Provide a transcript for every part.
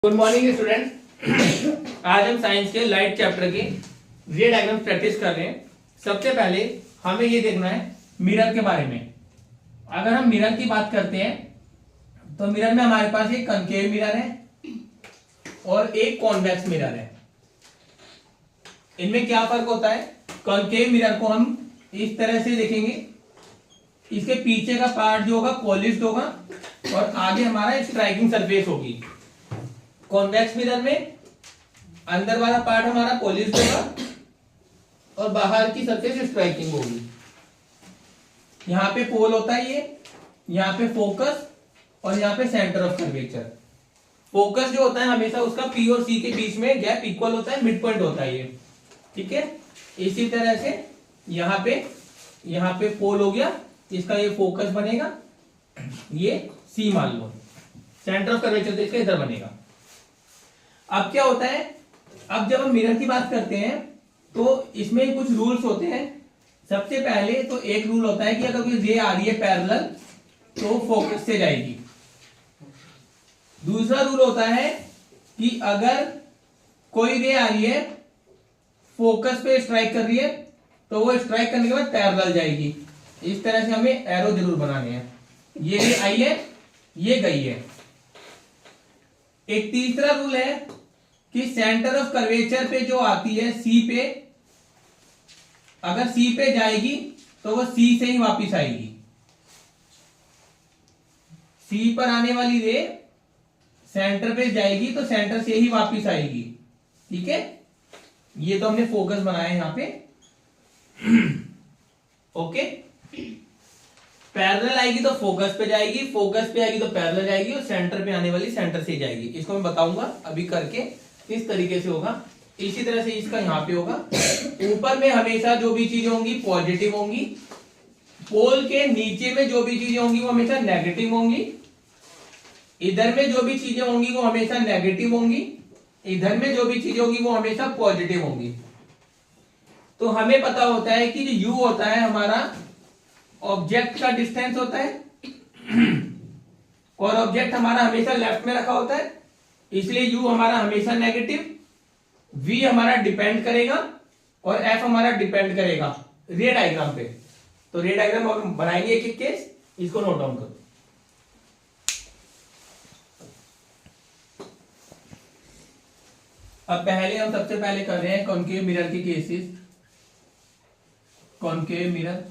Good morning student. आज हम science के लाइट चैप्टर के रे डायग्राम प्रैक्टिस कर रहे हैं। सबसे पहले हमें ये देखना है मिरर के बारे में। अगर हम मिरर की बात करते हैं तो मिरर में हमारे पास एक कनकेव मिरर है और एक कॉन्वेक्स मिरर है। इनमें क्या फर्क होता है? कनकेव मिरर को हम इस तरह से देखेंगे, इसके पीछे का पार्ट जो होगा पॉलिश्ड होगा और आगे हमारा स्ट्राइकिंग सरफेस होगी। कॉन्वेक्स मिरर में अंदर वाला पार्ट हमारा पॉलिश्ड होगा और बाहर की सरफेस स्ट्राइकिंग होगी। यहाँ पे पोल होता है, ये यहाँ पे फोकस और यहाँ पे सेंटर ऑफ कर्वेचर। फोकस जो होता है हमेशा उसका पी और सी के बीच में गैप इक्वल होता है, मिड पॉइंट होता है ये, ठीक है। इसी तरह से यहाँ पे पोल हो गया, इसका ये फोकस बनेगा, ये सी मान लो। सेंटर ऑफ कर्वेचर तो इसका इधर बनेगा। अब क्या होता है, अब जब हम मिरर की बात करते हैं तो इसमें कुछ रूल्स होते हैं। सबसे पहले तो एक रूल होता है कि अगर कोई रे आ रही है पैरेलल तो फोकस से जाएगी। दूसरा रूल होता है कि अगर कोई रे आ रही है फोकस पे स्ट्राइक कर रही है तो वो स्ट्राइक करने के बाद पैरेलल जाएगी। इस तरह से हमें एरो जरूर बनाने हैं। ये रे आई है, ये गई है। एक तीसरा रूल है कि सेंटर ऑफ कर्वेचर पे जो आती है सी पे, अगर सी पे जाएगी तो वो सी से ही वापस आएगी। सी पर आने वाली रे सेंटर पे जाएगी तो सेंटर से ही वापस आएगी, ठीक है। ये तो हमने फोकस बनाया है यहां पे। ओके, पैरेलल आएगी तो फोकस पे जाएगी, फोकस पे आएगी तो पैरेलल जाएगी और सेंटर पे आने वाली सेंटर से जाएगी। इसको मैं बताऊंगा अभी करके किस तरीके से होगा। इसी तरह से इसका यहां पे होगा। ऊपर में हमेशा जो भी चीजें होंगी पॉजिटिव होंगी, पोल के नीचे में जो भी चीजें होंगी वो हमेशा नेगेटिव होंगी, इधर में जो भी चीजें होंगी वो हमेशा नेगेटिव होंगी, इधर में जो भी चीजें होंगी वो हमेशा पॉजिटिव होंगी। तो हमें पता होता है कि जो u होता है हमारा ऑब्जेक्ट का डिस्टेंस होता है और ऑब्जेक्ट हमारा हमेशा लेफ्ट में रखा होता है, इसलिए u हमारा हमेशा नेगेटिव, v हमारा डिपेंड करेगा और f हमारा डिपेंड करेगा रे डायग्राम पे। तो रे डायग्राम हम बनाएंगे एक एक केस, इसको नोट डाउन करो। अब पहले हम सबसे पहले कर रहे हैं कॉनकेव मिरर के केसेस। कॉनकेव मिरर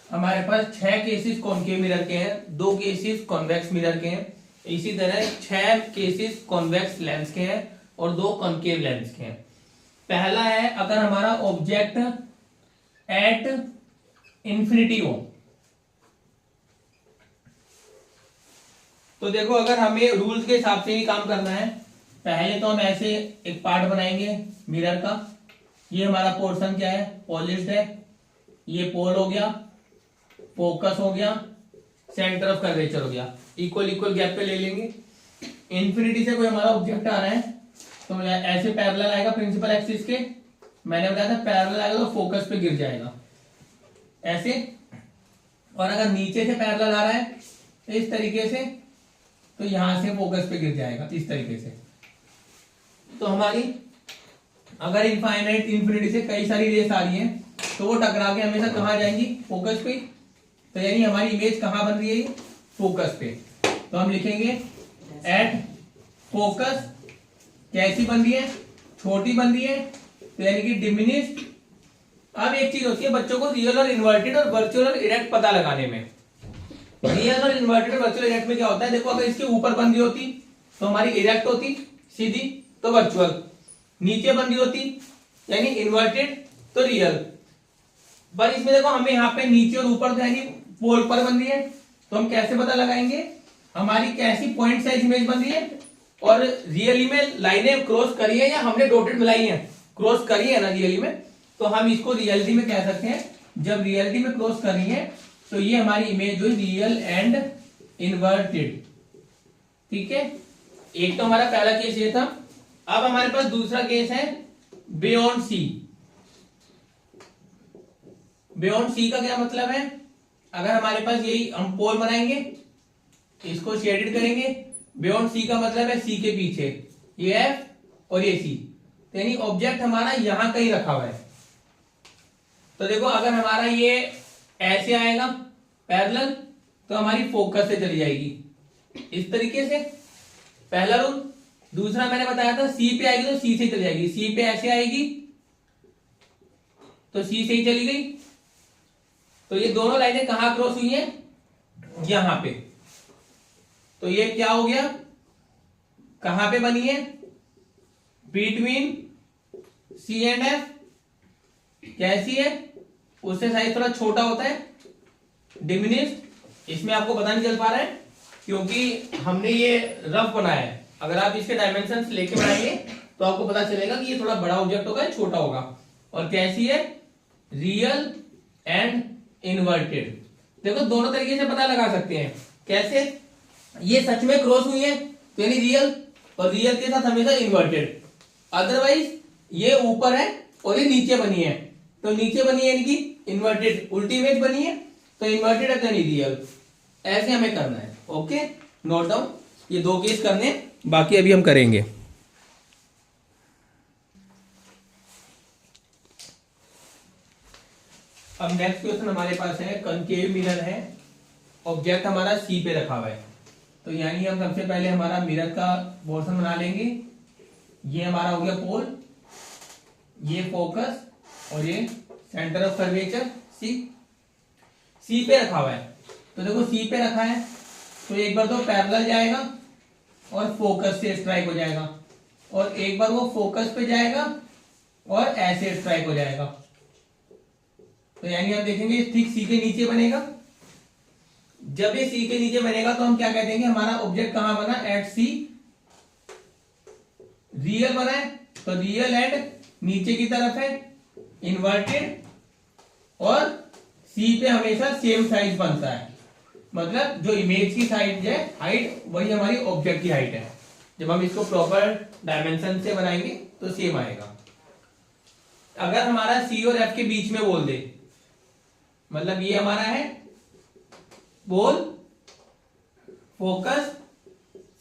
हमारे पास 6 केसेस कॉनकेव मिरर के हैं, 2 केसेस कॉन्वेक्स मिरर के हैं, इसी तरह 6 केसेस कॉन्वेक्स लेंस के हैं और 2 कॉनकेव लेंस के हैं। पहला है अगर हमारा ऑब्जेक्ट एट इंफिनिटी हो, तो देखो अगर हमें रूल्स के हिसाब से ही काम करना है, पहले तो हम ऐसे एक पार्ट बनाएंगे मिरर का। ये हमारा पोर्शन क्या है, पॉलिश्ड है, ये पोल हो गया, फोकस हो गया, सेंटर ऑफ कर्वेचर हो गया, इक्वल इक्वल गैप पे ले लेंगे। इंफिनिटी से कोई हमारा ऑब्जेक्ट आ रहा है तो ऐसे पैरेलल आएगा प्रिंसिपल एक्सिस के, मैंने बताया था पैरेलल आएगा तो फोकस पे गिर जाएगा ऐसे। और अगर नीचे से पैरेलल आ रहा है इस तरीके से तो यहां से फोकस पे गिर जाएगा इस तरीके से। तो हमारी अगर इनफाइनाइट इंफिनिटी से कई सारी रेस आ रही है तो वो टकरा के हमेशा कहां जाएंगी, फोकस पे। तो यानी हमारी इमेज कहां बन रही है, फोकस पे। तो हम लिखेंगे एट फोकस कैसी बन रही है, छोटी बन रही है, तो यानी कि डिमिनिश्ड। अब एक चीज होती है बच्चों को रियल और इन्वर्टेड और वर्चुअल और इरेक्ट पता लगाने में। रियल और इन्वर्टेड और वर्चुअल इरेक्ट में क्या होता है, देखो अगर इसके ऊपर बन रही होती तो हमारी इरेक्ट होती सीधी तो वर्चुअल, नीचे बन रही होती यानी इन्वर्टेड तो रियल। पर इसमें देखो हमें यहाँ पे नीचे और ऊपर यानी पोल पर बन रही है, तो हम कैसे पता लगाएंगे हमारी कैसी पॉइंट साइज इमेज बन रही है और रियली में लाइनें क्रॉस करी है या हमने डॉटेड मिलाई है, क्रॉस करी है ना रियली में, तो हम इसको रियलिटी में कह सकते हैं। जब रियलिटी में क्रॉस करी है तो ये हमारी इमेज हुई रियल एंड इन्वर्टेड, ठीक है। एक तो हमारा पहला केस ये था। अब हमारे पास दूसरा केस है बियॉन्ड सी। बियॉन्ड सी का क्या मतलब है, अगर हमारे पास यही हम पोल बनाएंगे, इसको शेडेड करेंगे, बियॉन्ड सी का मतलब है सी के पीछे, ये एफ और ये सी, यानी ऑब्जेक्ट हमारा यहां कहीं रखा हुआ है। तो देखो अगर हमारा ये ऐसे आएगा पैरेलल, तो हमारी फोकस से चली जाएगी इस तरीके से, पहला रूल। दूसरा मैंने बताया था सी पे आएगी तो सी से चली जाएगी, सी पे ऐसे आएगी तो सी से ही चली गई। तो ये दोनों लाइनें कहां क्रॉस हुई हैं, यहां पे। तो ये क्या हो गया, कहां पे बनी है, बिटवीन सी एंड एफ। कैसी है, उससे साइज थोड़ा छोटा होता है, डिमिनिश्ड। इसमें आपको पता नहीं चल पा रहा है क्योंकि हमने ये रफ बनाया है। अगर आप इसके डायमेंशंस लेके बनाएंगे तो आपको पता चलेगा कि ये थोड़ा बड़ा ऑब्जेक्ट होगा, छोटा होगा। और कैसी है, रियल एंड इनवर्टेड। देखो दोनों तरीके से पता लगा सकते हैं। कैसे, ये सच में क्रॉस हुई है तो यानी रियल, और रियल के साथ हमेशा इन्वर्टेड। अदरवाइज ये ऊपर है और ये नीचे बनी है, तो नीचे बनी है यानी कि इन्वर्टेड, उल्टी इमेज बनी है तो इन्वर्टेड है तो यानी रियल। ऐसे हमें करना है। Okay, note down. ये दो केस करने, बाकी अभी हम करेंगे। अब नेक्स्ट क्वेश्चन हमारे पास है, कनकेव मिरर है, ऑब्जेक्ट हमारा सी पे रखा हुआ है। तो यानी हम सबसे पहले हमारा मिरर का पोर्शन बना लेंगे। ये हमारा हो गया पोल, ये फोकस और ये सेंटर ऑफ कर्वेचर सी। सी पे रखा हुआ है, तो देखो सी पे रखा है तो एक बार तो पैरेलल जाएगा और फोकस से स्ट्राइक हो जाएगा, और एक बार वो फोकस पे जाएगा और ऐसे स्ट्राइक हो जाएगा। तो यानी हम देखेंगे ठीक सी के नीचे बनेगा। जब ये सी के नीचे बनेगा तो हम क्या कह देंगे, हमारा ऑब्जेक्ट कहां बना, एट सी। रियल बना है तो रियल एंड नीचे की तरफ है, इन्वर्टेड, और सी पे हमेशा सेम साइज बनता है। मतलब जो इमेज की साइज है, हाइट, वही हमारी ऑब्जेक्ट की हाइट है। जब हम इसको प्रॉपर डायमेंशन से बनाएंगे तो सेम आएगा। अगर हमारा सी और एफ के बीच में बोल दे, मतलब ये हमारा है पोल, फोकस,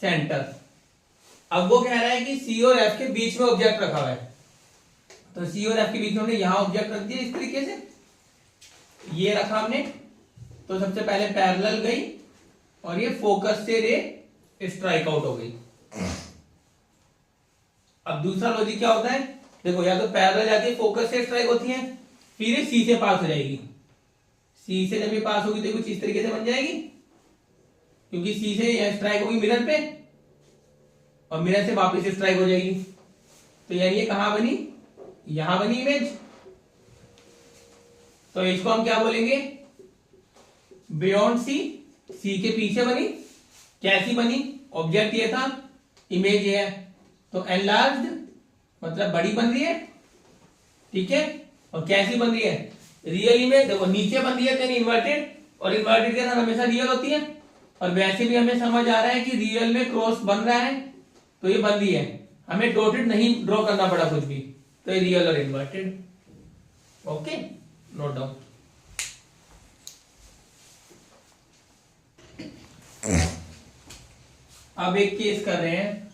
सेंटर। अब वो कह रहा है कि सी और एफ के बीच में ऑब्जेक्ट रखा हुआ है, तो सी और एफ के बीच में हमने यहां ऑब्जेक्ट रख दिया इस तरीके से, ये रखा हमने। तो सबसे पहले पैरेलल गई और ये फोकस से रे स्ट्राइक आउट हो गई। अब दूसरा लॉजिक क्या होता है, देखो या तो पैरेलल जाती है, फोकस से स्ट्राइक होती है, फिर ये सी से पास हो जाएगी। सी से जब ये पास होगी तो कुछ इस तरीके से बन जाएगी, क्योंकि सी से स्ट्राइक होगी मिरर पे और मिरर से वापस स्ट्राइक हो जाएगी। तो यानी ये कहां बनी, यहां बनी इमेज। तो इसको हम क्या बोलेंगे, बियॉन्ड सी, सी के पीछे बनी। कैसी बनी, ऑब्जेक्ट ये था, इमेज ये है, तो एनलार्ज्ड मतलब बड़ी बन रही है, ठीक है। और कैसी बन रही है, रियल इमेज। देखो नीचे बन रही है तो इन्वर्टेड, और इन्वर्टेड के साथ हमेशा रियल होती है। और वैसे भी हमें समझ आ रहा है कि रियल में क्रॉस बन रहा है, तो ये बन रही है, हमें डॉटेड नहीं ड्रॉ करना पड़ा कुछ भी, तो ये रियल और इन्वर्टेड। Okay, note down. अब एक केस कर रहे हैं,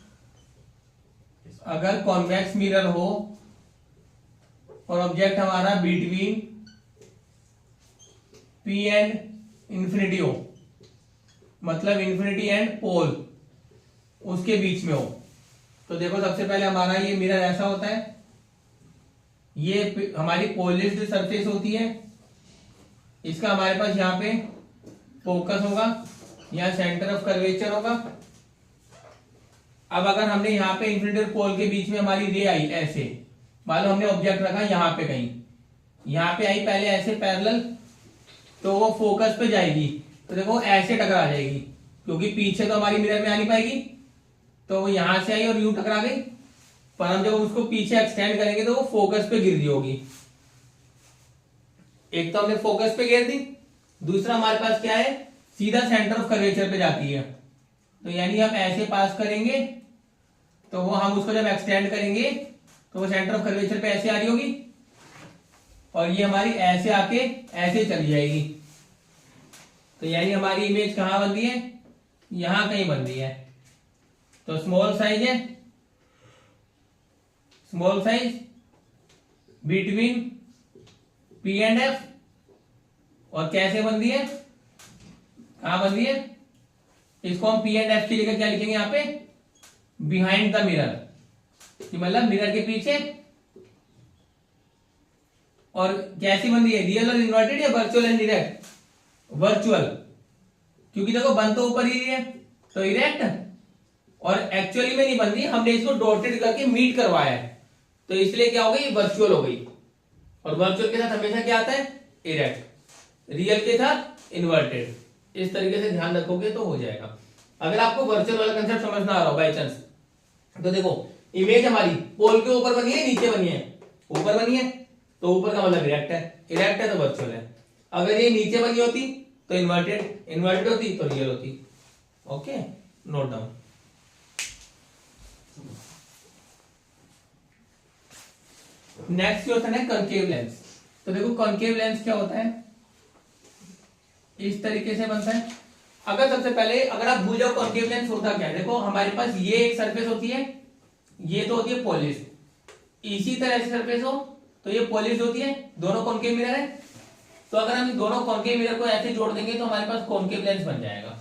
अगर कॉन्वेक्स मिरर हो और ऑब्जेक्ट हमारा बिटवीन पी एंड इंफिनिटी हो, मतलब इंफिनिटी एंड पोल उसके बीच में हो। तो देखो सबसे पहले हमारा ये मिरर ऐसा होता है, ये हमारी पॉलिश्ड सरफेस होती है, इसका हमारे पास यहाँ पे फोकस होगा, यहाँ सेंटर ऑफ कर्वेचर होगा। अब अगर हमने यहाँ पे इंफिनिटी और पोल के बीच में हमारी रे आई ऐसे, मान लो हमने ऑब्जेक्ट रखा यहाँ पे, कहीं यहाँ पे आई पहले ऐसे पैरेलल, तो वो फोकस पे जाएगी तो देखो ऐसे टकरा जाएगी, क्योंकि पीछे तो हमारी मिरर में आ नहीं पाएगी, तो वो यहां से आई और यूं टकरा गई। पर हम जब उसको पीछे एक्सटेंड करेंगे तो वो फोकस पे गिर रही होगी। एक तो हमने फोकस पे गिर दी, दूसरा हमारे पास क्या है, सीधा सेंटर ऑफ कर्वेचर पे जाती है। तो यानी हम ऐसे पास करेंगे तो वो हम उसको जब एक्सटेंड करेंगे तो वो सेंटर ऑफ कर्वेचर पे ऐसे आ रही होगी, और ये हमारी ऐसे आके ऐसे चली जाएगी। तो यानी हमारी इमेज कहां बन रही है, यहां कहीं बन रही है। तो स्मॉल साइज है, small size between P and F, और कैसे बन रही है, कहां बन रही है, इसको हम पी एंड एफ की जगह क्या लिखेंगे यहाँ पे, बिहाइंड द मिरर, मतलब मिरर के पीछे। और कैसी बन रही है, रियल और इन्वर्टेड या वर्चुअल एंड इरेक्ट, वर्चुअल, क्योंकि देखो बन तो ऊपर ही है तो इरेक्ट, और एक्चुअली में नहीं बन रही, हमने इसको डॉटेड करके मीट करवाया है, तो इसलिए क्या हो गई, वर्चुअल हो गई। और वर्चुअल के साथ हमेशा क्या आता है, इरेक्ट, रियल के साथ इन्वर्टेड। इस तरीके से ध्यान रखोगे तो हो जाएगा। अगर आपको वर्चुअल वाला कंसेप्ट समझ ना आ रहा हो बाई चांस, तो देखो इमेज हमारी पोल के ऊपर बनी है, नीचे बनी है, ऊपर बनी है तो ऊपर का मतलब इरेक्ट है, इरेक्ट है तो वर्चुअल है। अगर ये नीचे बनी होती तो इन्वर्टेड, इन्वर्टेड होती तो रियल होती। Okay, note down. Next question है कॉन्केव लेंस। तो देखो कॉन्केव लेंस क्या होता है, इस तरीके से बनता है। अगर सबसे पहले अगर आप भूल जाओ कॉन्केव लेंस होता क्या है, देखो हमारे पास ये एक सरफेस होती है, ये तो होती है पॉलिश, इसी तरह से सरफेस हो तो ये पॉलिश होती है, दोनों कॉन्केव मिरर है। तो अगर हम दोनों कॉन्केव मिरर को ऐसे जोड़ देंगे तो हमारे पास कॉन्केव लेंस बन जाएगा।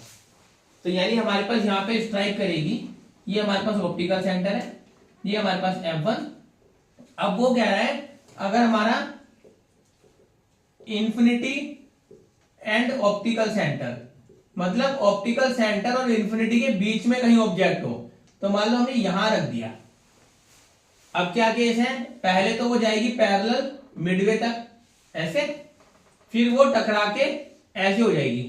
तो यानी हमारे पास यहाँ पे स्ट्राइक करेगी, ये हमारे पास ऑप्टिकल सेंटर है, ये हमारे पास F1। अब वो कह रहा है अगर हमारा इंफिनिटी एंड ऑप्टिकल सेंटर, मतलब ऑप्टिकल सेंटर और इंफिनिटी के बीच में कहीं ऑब्जेक्ट हो, तो मान लो हमने यहां रख दिया। अब क्या केस है, पहले तो वो जाएगी पैरेलल मिडवे तक ऐसे, फिर वो टकरा के ऐसे हो जाएगी,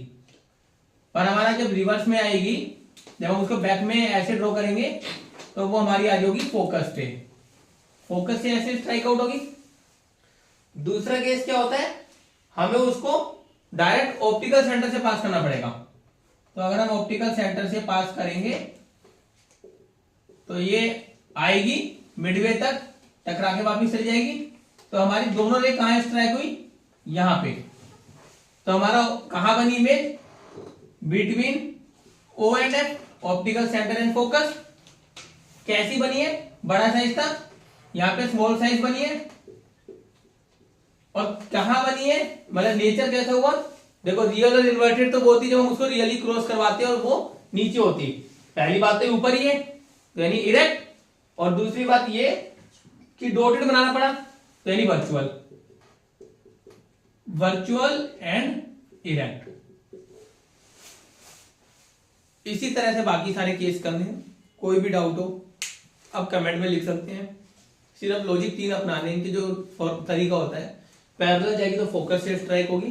पर हमारा जब रिवर्स में आएगी, जब हम उसको बैक में ऐसे ड्रॉ करेंगे तो वो हमारी आ जाएगी फोकस पे, फोकस से ऐसे स्ट्राइक आउट होगी। दूसरा केस क्या होता है, हमें उसको डायरेक्ट ऑप्टिकल सेंटर से पास करना पड़ेगा। तो अगर हम ऑप्टिकल सेंटर से पास करेंगे तो ये आएगी मिडवे तक, टकरा के वापिस चली जाएगी, तो हमारी दोनों रे कहां स्ट्राइक हुई, यहां पे। तो हमारा कहां बनी image, between O and F, optical centre and focus. कैसी बनी है, बड़ा साइज था, यहां पे स्मॉल साइज बनी है, और कहां बनी है, मतलब नेचर कैसा हुआ, देखो रियल और इन्वर्टेड तो वो होती जब हम उसको रियली क्रॉस करवाते हैं और वो नीचे होती। पहली बात तो ऊपर ही है तो यानी इरेक्ट, और दूसरी बात ये कि डॉटेड बनाना पड़ा तो यानी वर्चुअल, वर्चुअल एंड इरेक्ट। इसी तरह से बाकी सारे केस करने हैं। कोई भी डाउट हो आप कमेंट में लिख सकते हैं। सिर्फ लॉजिक 3 अपनाने, इनके जो तरीका होता है, पैरेलल जाएगी तो फोकस से स्ट्राइक होगी,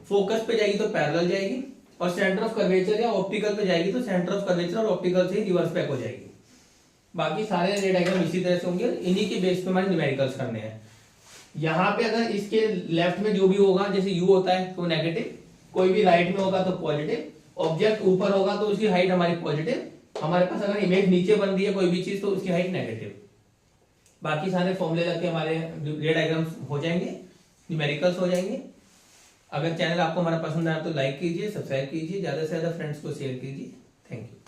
फोकस पे जाएगी तो पैरेलल जाएगी, और सेंटर ऑफ कर्वेचर या ऑप्टिकल पे जाएगी तो सेंटर ऑफ कर्वेचर और ऑप्टिकल से रिवर्स बैक हो जाएगी। बाकी सारे रे डायग्राम इसी तरह से होंगे, इन्हीं के बेस पे हमारे न्यूमेरिकल्स करने हैं। यहाँ पे अगर इसके लेफ्ट में जो भी होगा, जैसे यू होता है तो नेगेटिव, कोई भी राइट में होगा तो पॉजिटिव, ऑब्जेक्ट ऊपर होगा तो उसकी हाइट हमारी पॉजिटिव, हमारे पास अगर इमेज नीचे बन रही है कोई भी चीज तो उसकी हाइट नेगेटिव। बाकी सारे फॉर्मूले लग के हमारे रे डायग्राम्स हो जाएंगे, न्यूमेरिकल्स हो जाएंगे। अगर चैनल आपको हमारा पसंद आया तो लाइक कीजिए, सब्सक्राइब कीजिए, ज्यादा से ज्यादा फ्रेंड्स को शेयर कीजिए। Thank you.